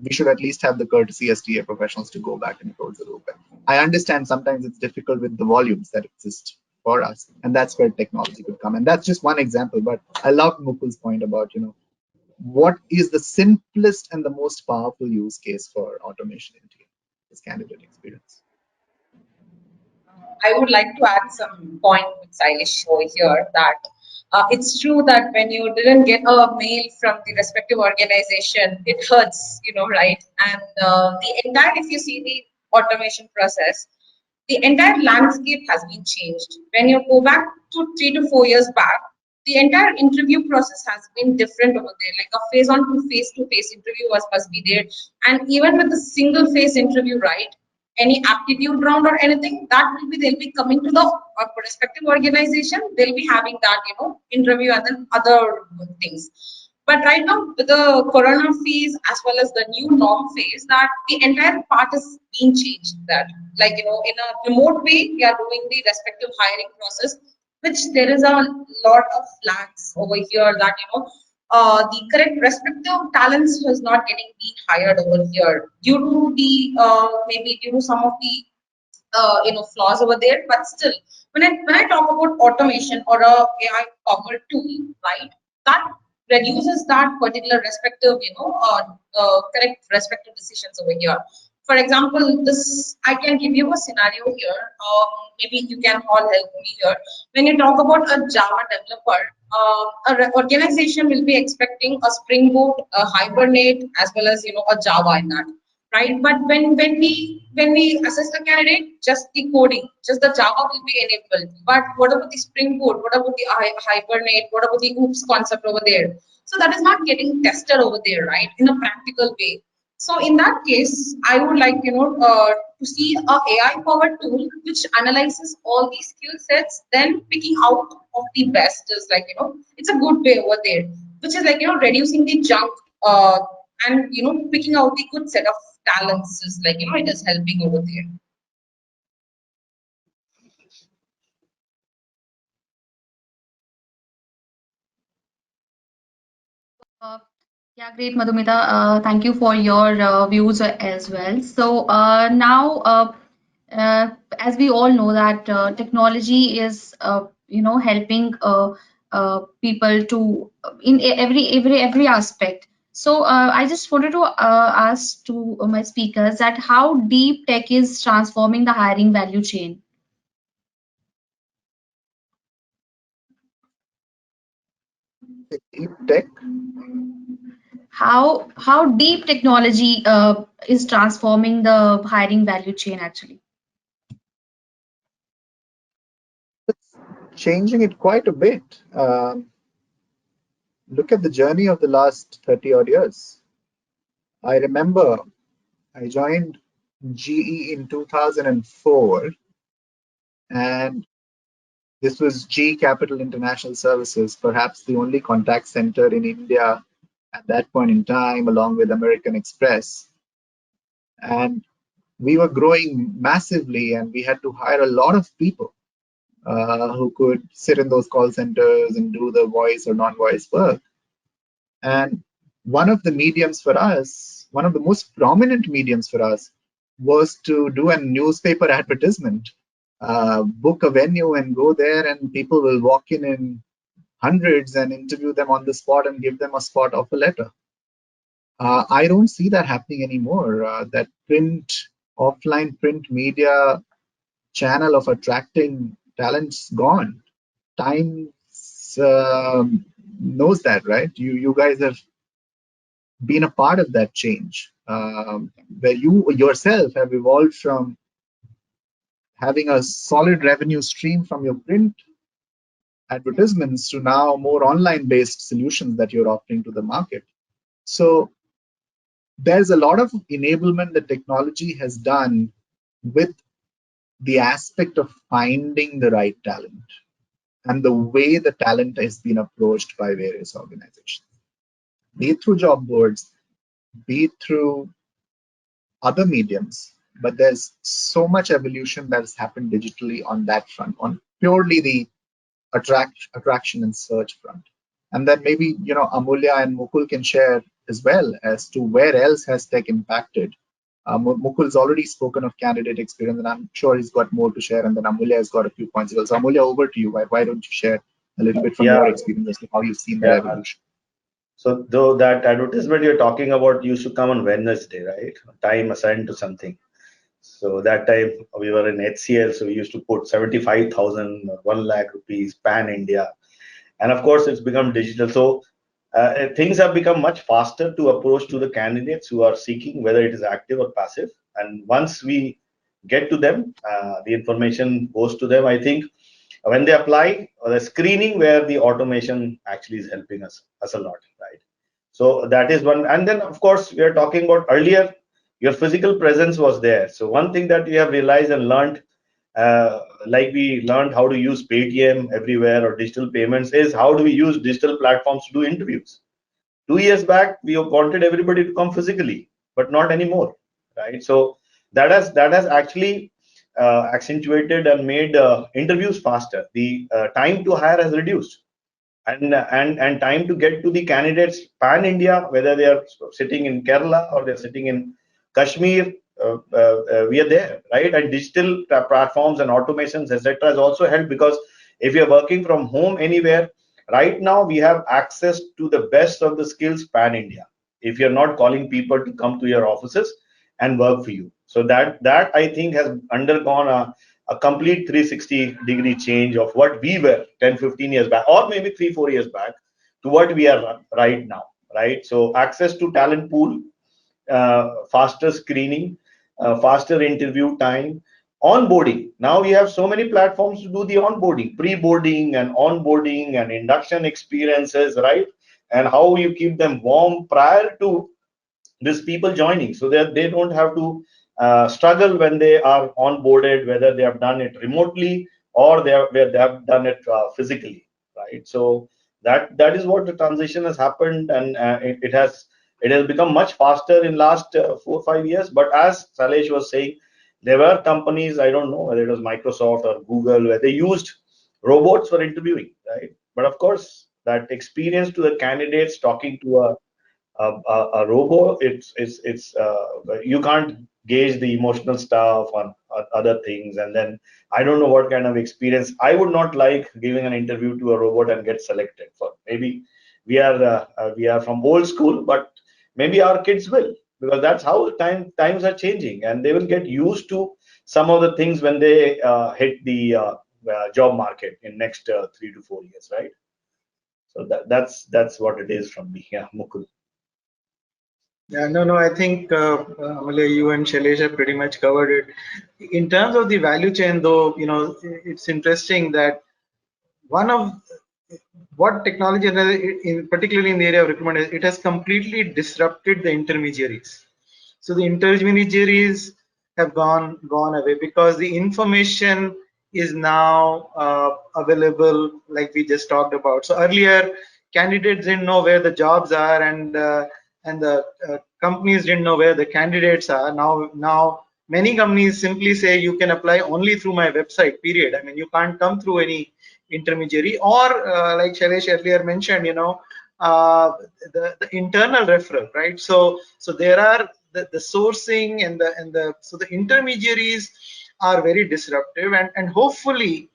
We should at least have the courtesy as TA professionals to go back and close the loop. I understand sometimes it's difficult with the volumes that exist for us, and that's where technology could come. And that's just one example, but I love Mukul's point about, what is the simplest and the most powerful use case for automation in TA? this candidate experience. I would like to add some point with Shailesh over here that it's true that when you didn't get a mail from the respective organization, it hurts, right? And the entire, if you see the automation process, the entire landscape has been changed. When you go back to 3 to 4 years back, the entire interview process has been different over there. Like a face-to-face interview must be there, and even with a single face interview, right? Any aptitude round or anything, that will be they'll be coming to the respective organization. They'll be having that interview and then other things. But right now, with the corona phase as well as the new norm phase, that the entire part is being changed. That like in a remote way, we are doing the respective hiring process, which there is a lot of flags over here that the correct respective talents was not getting being hired over here due to the maybe due to some of the flaws over there. But still, when I talk about automation or a AI powered tool, right, that reduces that particular respective correct respective decisions over here. For example, this I can give you a scenario here. Maybe you can all help me here. When you talk about a Java developer, organization will be expecting a Spring Boot, a Hibernate, as well as a Java in that, right? But when we assess the candidate, just the coding, just the Java will be enabled. But what about the Spring Boot? What about the Hibernate? What about the OOPS concept over there? So that is not getting tested over there, right? In a practical way. So in that case, I would like to see a AI powered tool which analyzes all these skill sets, then picking out of the best is like it's a good way over there, which is like reducing the junk and picking out the good set of talents is like it is helping over there. Uh, yeah, great, Madhumita. Thank you for your views as well. So now, as we all know that technology is, helping people to in every aspect. So I just wanted to ask to my speakers that how deep tech is transforming the hiring value chain. Deep tech, How deep technology is transforming the hiring value chain actually. it's changing it quite a bit. Look at the journey of the last 30 odd years. I remember I joined GE in 2004, and this was GE Capital International Services, perhaps the only contact center in India at that point in time, along with American Express. And we were growing massively, and we had to hire a lot of people who could sit in those call centers and do the voice or non-voice work. And one of the mediums for us, one of the most prominent mediums for us, was to do a newspaper advertisement, book a venue and go there, and people will walk in hundreds and interview them on the spot and give them a spot offer letter. I don't see that happening anymore. That offline print media channel of attracting talent's gone. Time knows that, right? You guys have been a part of that change, where you yourself have evolved from having a solid revenue stream from your print advertisements to now more online-based solutions that you're offering to the market. So there's a lot of enablement that technology has done with the aspect of finding the right talent and the way the talent has been approached by various organizations, be it through job boards, be it through other mediums. But there's so much evolution that has happened digitally on that front, on purely the attraction and search front. And then maybe Amulya and Mukul can share as well as to where else has tech impacted. Mukul's already spoken of candidate experience, and I'm sure he's got more to share. And then Amulya has got a few points as well. So Amulya, over to you. Why don't you share a little bit from your experience as to how you've seen the evolution? So though that advertisement you're talking about used to come on Wednesday, right? Time assigned to something. So that time we were in HCL, so we used to put 75,000, 1 lakh rupees, pan India. And of course, it's become digital. So things have become much faster to approach to the candidates who are seeking, whether it is active or passive. And once we get to them, the information goes to them. I think when they apply, the screening where the automation actually is helping us a lot, right? So that is one. And then of course we are talking about earlier, your physical presence was there. So one thing that we have realized and learned, like we learned how to use Paytm everywhere or digital payments, is how do we use digital platforms to do interviews. 2 years back we wanted everybody to come physically, but not anymore, right? So that has actually accentuated and made interviews faster. The time to hire has reduced, and time to get to the candidates pan India, whether they are sitting in Kerala or they're sitting in Kashmir, we are there, right? And digital platforms and automations, etc., has also helped, because if you're working from home anywhere, right now we have access to the best of the skills pan India. If you're not calling people to come to your offices and work for you, so that I think has undergone a complete 360-degree change of what we were 10, 15 years back, or maybe 3, 4 years back, to what we are right now, right? So access to talent pool, faster screening, faster interview time, onboarding. Now we have so many platforms to do the onboarding, pre-boarding and onboarding and induction experiences, right? And how you keep them warm prior to these people joining, so that they don't have to struggle when they are onboarded, whether they have done it remotely or where they have done it physically, right? So that is what the transition has happened, and it has become much faster in last 4 or 5 years. But as Shailesh was saying, there were companies, I don't know whether it was Microsoft or Google, where they used robots for interviewing, right? But of course, that experience to the candidates talking to a robo, it's you can't gauge the emotional stuff on other things. And then I don't know what kind of experience. I would not like giving an interview to a robot and get selected for. Maybe we are from old school, but maybe our kids will, because that's how times are changing, and they will get used to some of the things when they hit the job market in next 3 to 4 years, right? So that's what it is from me. Yeah, Mukul. Yeah, no, I think Amulya, you and Shailesh have pretty much covered it. In terms of the value chain, though, it's interesting that one of what technology, particularly in the area of recruitment, it has completely disrupted the intermediaries. So the intermediaries have gone away, because the information is now available, like we just talked about. So earlier, candidates didn't know where the jobs are, and the companies didn't know where the candidates are. Now many companies simply say you can apply only through my website. Period. I mean, you can't come through any intermediary, or like Shailesh earlier mentioned, the internal referral, right? So there are the sourcing so the intermediaries are very disruptive, and hopefully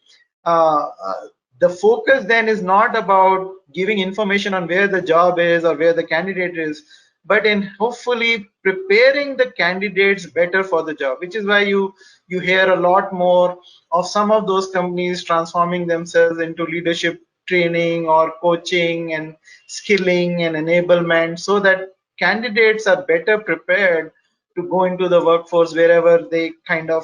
the focus then is not about giving information on where the job is or where the candidate is, but in hopefully preparing the candidates better for the job, which is why you hear a lot more of some of those companies transforming themselves into leadership training or coaching and skilling and enablement, so that candidates are better prepared to go into the workforce wherever they kind of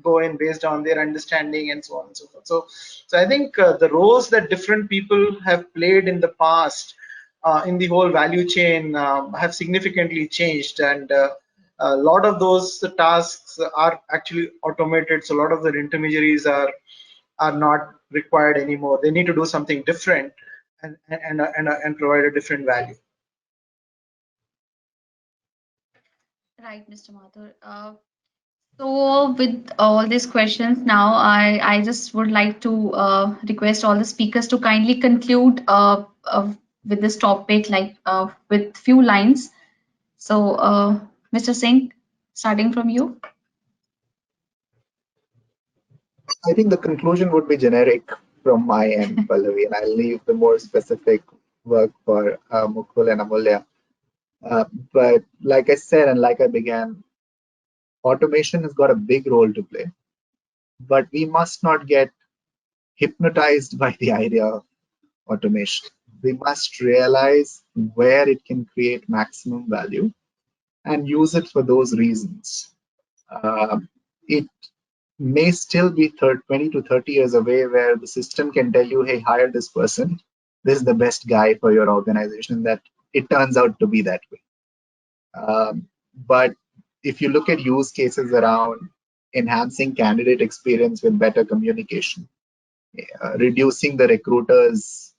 go in based on their understanding and so on and so forth. So I think the roles that different people have played in the past in the whole value chain have significantly changed, and a lot of those tasks are actually automated. So a lot of the intermediaries are not required anymore. They need to do something different and provide a different value. Right, Mr. Mathur. So with all these questions now, I just would like to request all the speakers to kindly conclude with this topic, like with few lines. So, Mr. Singh, starting from you. I think the conclusion would be generic from my end, Pallavi, and I'll leave the more specific work for Mukul and Amulya. But like I said, and like I began, automation has got a big role to play, but we must not get hypnotized by the idea of automation. We must realize where it can create maximum value and use it for those reasons. It may still be 20 to 30 years away where the system can tell you, hey, hire this person. This is the best guy for your organization. That it turns out to be that way. But if you look at use cases around enhancing candidate experience with better communication, reducing the recruiter's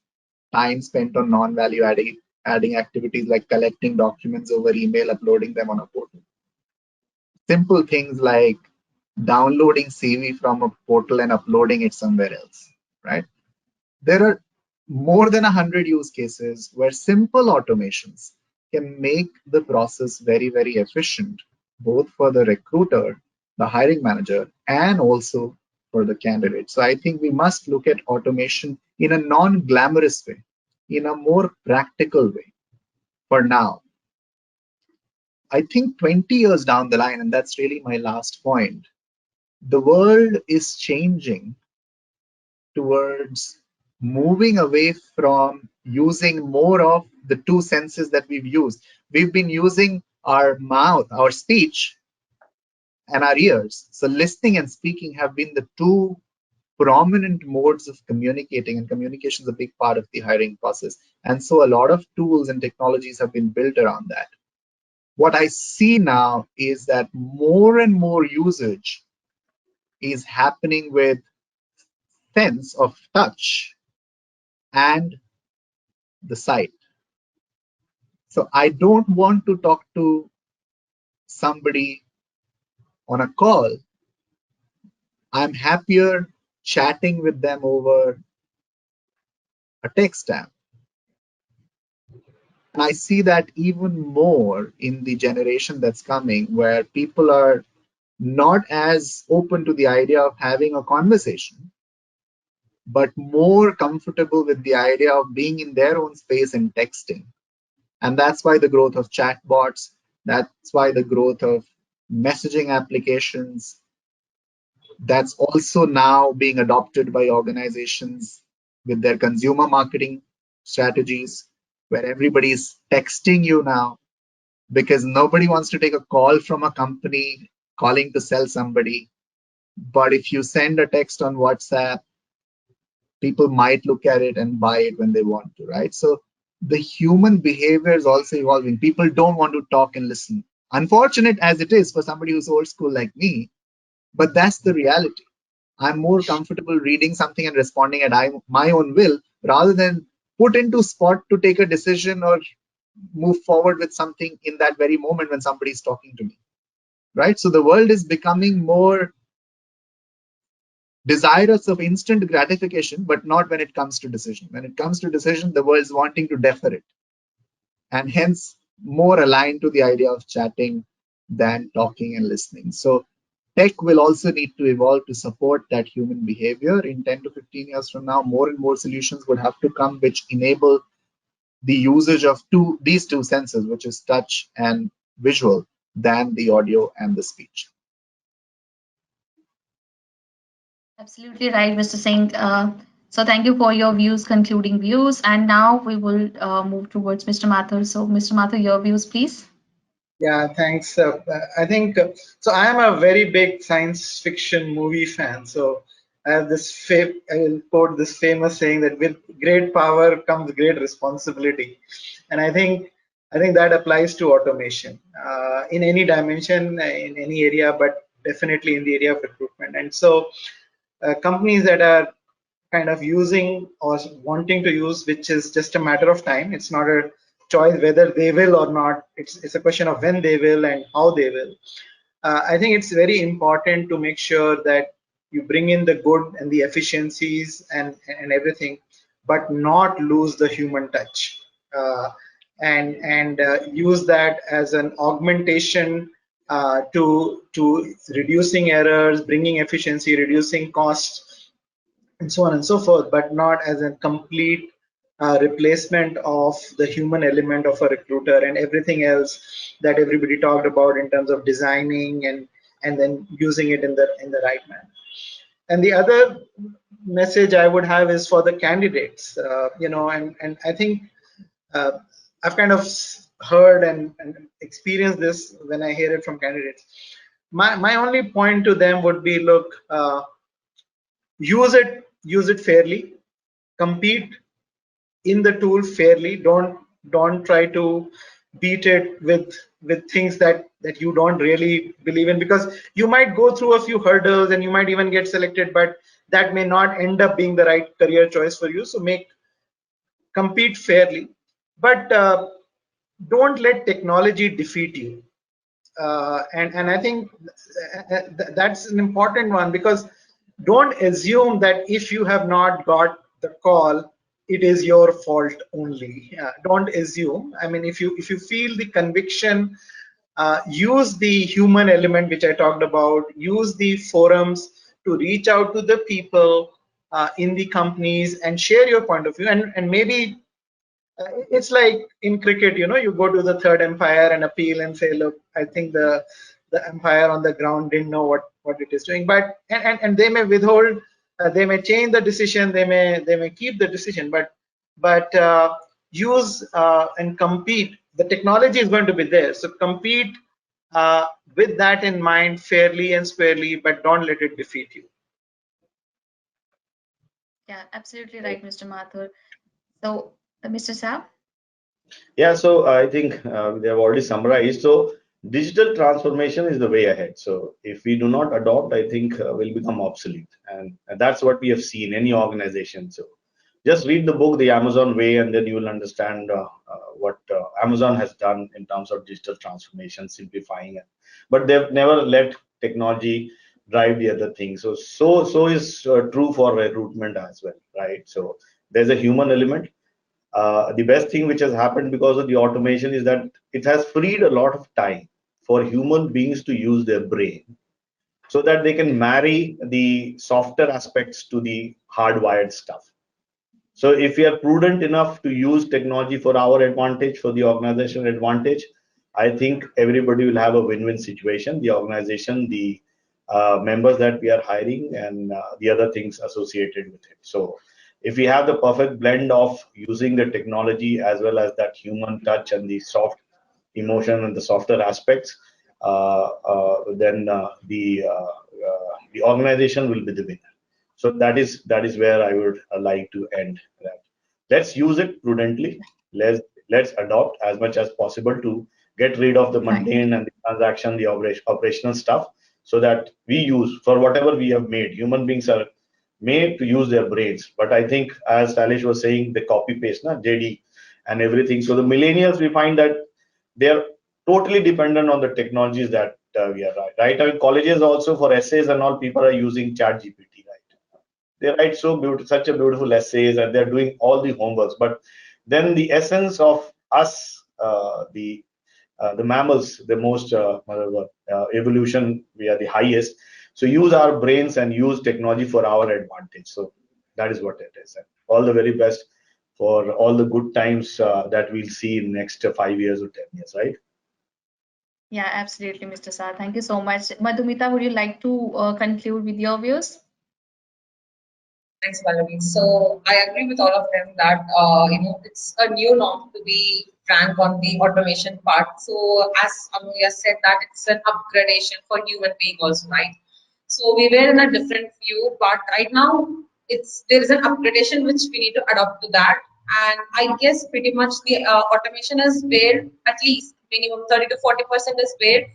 time spent on non-value adding activities like collecting documents over email, uploading them on a portal. Simple things like downloading CV from a portal and uploading it somewhere else, right? There are more than 100 use cases where simple automations can make the process very, very efficient, both for the recruiter, the hiring manager, and also for the candidate. So I think we must look at automation in a non-glamorous way, in a more practical way for now. I think 20 years down the line, and that's really my last point, the world is changing towards moving away from using more of the two senses that we've used. We've been using our mouth, our speech, and our ears. So listening and speaking have been the two prominent modes of communicating, and communication is a big part of the hiring process. And so a lot of tools and technologies have been built around that. What I see now is that more and more usage is happening with sense of touch and the sight. So I don't want to talk to somebody on a call. I'm happier chatting with them over a text app. And I see that even more in the generation that's coming, where people are not as open to the idea of having a conversation, but more comfortable with the idea of being in their own space and texting. And that's why the growth of chatbots, that's why the growth of messaging applications, that's also now being adopted by organizations with their consumer marketing strategies, where everybody's texting you now because nobody wants to take a call from a company calling to sell somebody. But if you send a text on WhatsApp, people might look at it and buy it when they want to, right? So the human behavior is also evolving. People don't want to talk and listen. Unfortunate as it is for somebody who's old school like me, but that's the reality. I'm more comfortable reading something and responding at my own will rather than put into spot to take a decision or move forward with something in that very moment when somebody's talking to me, right? So the world is becoming more desirous of instant gratification, but not when it comes to decision. When it comes to decision, the world's wanting to defer it, and hence more aligned to the idea of chatting than talking and listening. So tech will also need to evolve to support that human behavior. In 10 to 15 years from now, more and more solutions would have to come which enable the usage of these two senses, which is touch and visual, than the audio and the speech. Absolutely right, Mr. Singh. So thank you for your views, concluding views. And now we will move towards Mr. Mathur. So Mr. Mathur, your views, please. Yeah, thanks. I think so. I am a very big science fiction movie fan. So I have this I will quote this famous saying that with great power comes great responsibility, and I think that applies to automation in any dimension, in any area, but definitely in the area of recruitment. And so companies that are kind of using or wanting to use, which is just a matter of time. It's not a choice whether they will or not. It's a question of when they will and how they will. I think it's very important to make sure that you bring in the good and the efficiencies and everything, but not lose the human touch, and use that as an augmentation to reducing errors, bringing efficiency, reducing costs, and so on and so forth, but not as a complete replacement of the human element of a recruiter and everything else that everybody talked about in terms of designing and then using it in the right manner. And the other message I would have is for the candidates, and I think uh, I've kind of heard and experienced this when I hear it from candidates. My only point to them would be, look, use it fairly, compete in the tool fairly. Don't try to beat it with things that you don't really believe in, because you might go through a few hurdles and you might even get selected, but that may not end up being the right career choice for you. So compete fairly, but don't let technology defeat you. And I think that's an important one, because don't assume that if you have not got the call, it is your fault only. Don't assume. I mean, if you feel the conviction, use the human element which I talked about. Use the forums to reach out to the people in the companies and share your point of view. And maybe it's like in cricket, you go to the third umpire and appeal and say, look, I think the umpire on the ground didn't know what it is doing. But and they may withhold, they may change the decision, they may keep the decision, but use and compete. The technology is going to be there, so compete with that in mind, fairly and squarely, but don't let it defeat you. Yeah, absolutely right, Mr. Mathur. So, Mr. Saab? Yeah, so I think they have already summarized. So digital transformation is the way ahead. So if we do not adopt, I think we'll become obsolete, and that's what we have seen any organization. So just read the book, The Amazon Way, and then you will understand what Amazon has done in terms of digital transformation, simplifying it. But they've never let technology drive the other things. So is true for recruitment as well, right? So there's a human element. The best thing which has happened because of the automation is that it has freed a lot of time for human beings to use their brain so that they can marry the softer aspects to the hardwired stuff. So if we are prudent enough to use technology for our advantage, for the organization advantage, I think everybody will have a win-win situation. The organization, the members that we are hiring, and the other things associated with it. So if we have the perfect blend of using the technology as well as that human touch and the soft emotion and the softer aspects, then the organization will be the winner. So that is where I would like to end that. Let's use it prudently. Let's adopt as much as possible to get rid of the Right. mundane and the transaction, the operational stuff, so that we use for whatever we have made. Human beings are made to use their brains. But I think, as Shailesh was saying, the copy paste, JD and everything. So the millennials, we find that they're totally dependent on the technologies that we are right. I mean, colleges also for essays and all, people are using Chat GPT, right? They write such a beautiful essays, and they're doing all the homeworks. But then the essence of us, the mammals, the most evolution, we are the highest. So use our brains and use technology for our advantage. So that is what it is. And all the very best for all the good times that we'll see in next 5 years or 10 years, right? Yeah, absolutely, Mr. Saab. Thank you so much. Madhumita, would you like to conclude with your views? Thanks, Valerie. So I agree with all of them that it's a new norm, to be frank, on the automation part. So as Amulya said, that it's an upgradation for human being also, right? So we were in a different view, but right now there is an upgradation which we need to adopt to that. And I guess pretty much the automation is where at least minimum 30 to 40% is where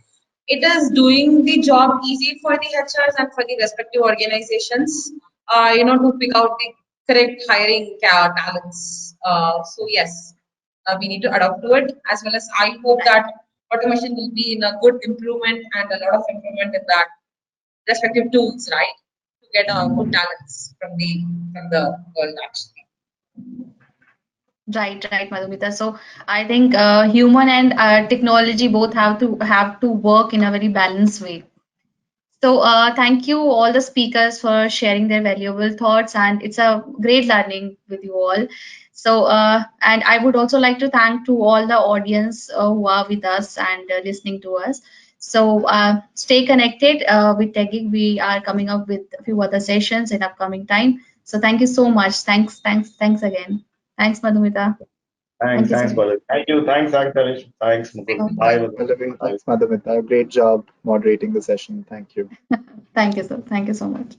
it is doing the job easy for the HRs and for the respective organizations, to pick out the correct hiring talents. So yes, we need to adapt to it, as well as I hope that automation will be in a good improvement and a lot of improvement in that respective tools, right, to get good talents from the world actually. Right, Madhumita. So I think human and technology both have to work in a very balanced way. So thank you all the speakers for sharing their valuable thoughts, and it's a great learning with you all. So and I would also like to thank to all the audience who are with us and listening to us. So stay connected with TechGig. We are coming up with a few other sessions in upcoming time. So thank you so much. Thanks again. Thanks, Madhumita. Thank you so Thanks, much. Pallavi. Thank you. Thanks, Shailesh. Thanks, Mukul. Thank Bye, Thanks, Madhur. Pallavi. Bye. Thanks, Madhumita. Great job moderating the session. Thank you. thank you, sir. Thank you so much.